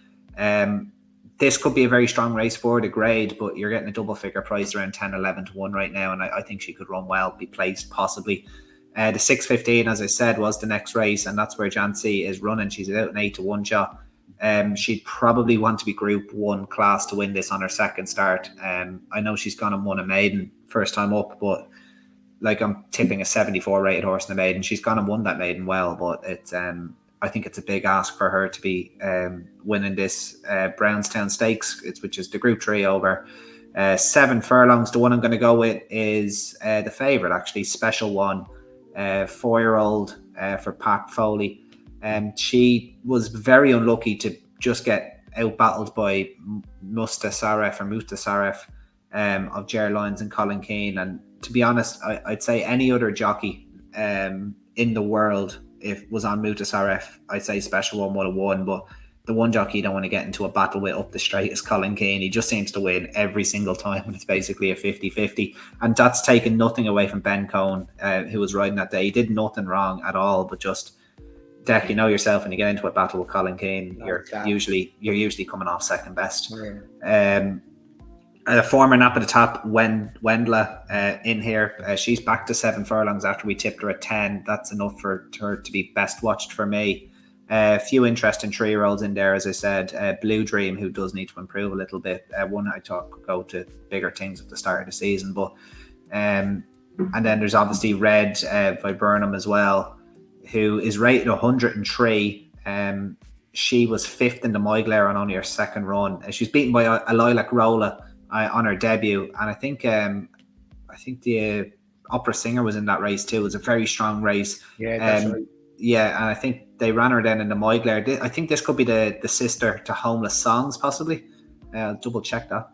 this could be a very strong race for the grade, but you're getting a double figure price around 10, 11 to 1 right now. And I think she could run well, be placed possibly. The 6:15, as I said, was the next race. And that's where Jancy is running. She's out an 8 to 1 shot. She'd probably want to be Group 1 class to win this on her second start. I know she's gone and won a maiden first time up, but like I'm tipping a 74 rated horse in the maiden. She's gone and won that maiden well, but it's I think it's a big ask for her to be winning this Brownstown Stakes, which is the Group 3 over 7 furlongs. The one I'm going to go with is the favourite, actually, Special One, 4-year-old for Pat Foley. She was very unlucky to just get out-battled by Musta Saref of Ger Lyons and Colin Keane. And to be honest, I'd say any other jockey in the world, if it was on Mutasaref, I'd say Special One would have won, but the one jockey you don't want to get into a battle with up the straight is Colin Keane. He just seems to win every single time, and it's basically a 50-50. And that's taken nothing away from Ben Cohn, who was riding that day. He did nothing wrong at all, but just, Dec, you know yourself, when you get into a battle with Colin Keane, you're usually coming off second best. Former Nap at the Top, Wendla in here. She's back to 7 furlongs after we tipped her at 10. That's enough for her to be best watched for me. A few interesting 3-year-olds in there, as I said. Blue Dream, who does need to improve a little bit. One I thought could go to bigger things at the start of the season. But and then there's obviously Red Viburnum as well, who is rated 103. She was 5th in the Moiglair on only her second run. She's beaten by a Lilac Rolla on her debut, and I think the Opera Singer was in that race too. It was a very strong race. Yeah, that's right. Yeah, and I think they ran her then in the Moiglair. I think this could be the sister to Homeless Songs, possibly. I'll double check that.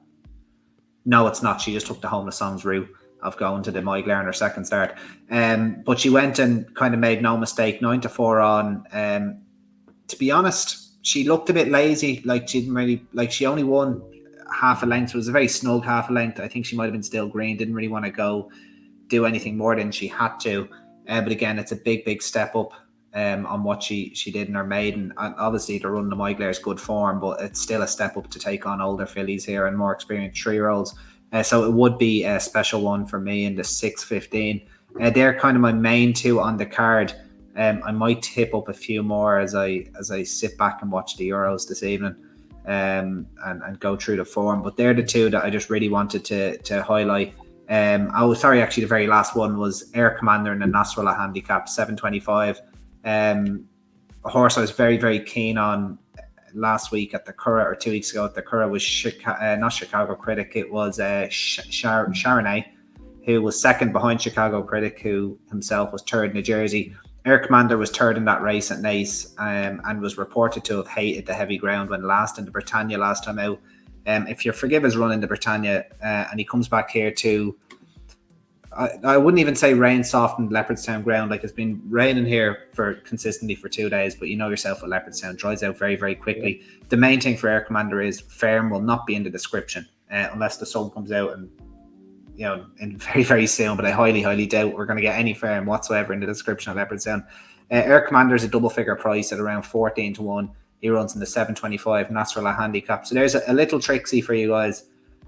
No, it's not. She just took the Homeless Songs route of going to the Moiglair in her second start. But she went and kind of made no mistake. 9 to 4 on. To be honest, she looked a bit lazy. Like she didn't really, like she only won half a length. It was a very snug half a length. I think she might have been still green. Didn't really want to go do anything more than she had to. But again, it's a big step up on what she did in her maiden. And obviously, the run the Moiglair is good form, but it's still a step up to take on older fillies here and more experienced 3-year-olds. So it would be a Special One for me in the 6:15. They're kind of my main 2 on the card. I might tip up a few more as I sit back and watch the Euros this evening. And go through the form, but they're the 2 that I just really wanted to highlight. The very last one was Air Commander in the Nasrallah handicap, 725. A horse I was very keen on last week at the Curragh, or 2 weeks ago at the Curragh, was not Chicago Critic, it was Sharonay, who was second behind Chicago Critic, who himself was 3rd in New Jersey. Air Commander was 3rd in that race at Naas, and was reported to have hated the heavy ground when last in the Britannia last time out. If you forgive his run in the Britannia, and he comes back here to, I wouldn't even say rain softened Leopardstown ground. Like, it's been raining here consistently for 2 days, but you know yourself with Leopardstown, dries out very quickly. Yeah. The main thing for Air Commander is firm will not be in the description unless the sun comes out and, you know, in very soon, but I highly doubt we're going to get any firm whatsoever in the description of Leopardstown. Air Commander is a double figure price at around 14 to 1. He runs in the 725 Nasrallah handicap. So there's a little tricksy for you guys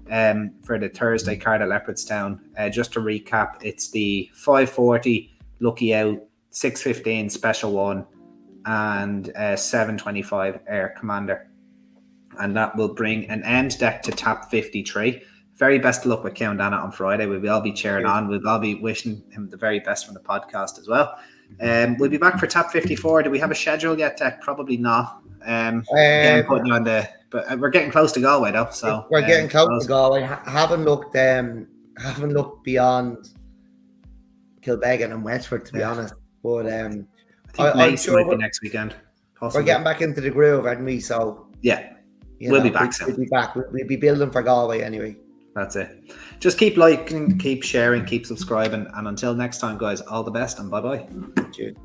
for the Thursday card at Leopardstown. Just to recap, it's the 540 Lucky Out, 6:15 Special One, and 725 Air Commander. And that will bring an end Dec to tap 53. Very best of luck with Ceanndana on Friday. We'll all be cheering on. We'll all be wishing him the very best from the podcast as well. We'll be back for tap 54. Do we have a schedule yet, Dec? Probably not. Again, putting on but we're getting close to Galway though. So we're getting close to Galway. Haven't looked beyond Kilbeggan and Wexford, to be honest. But I think I'm sure might be next weekend. Possibly. We're getting back into the groove, aren't we? So yeah, we'll be back soon. We'll be back. We'll be building for Galway anyway. That's it. Just keep liking, keep sharing, keep subscribing, and until next time, guys, all the best and bye-bye. Cheers.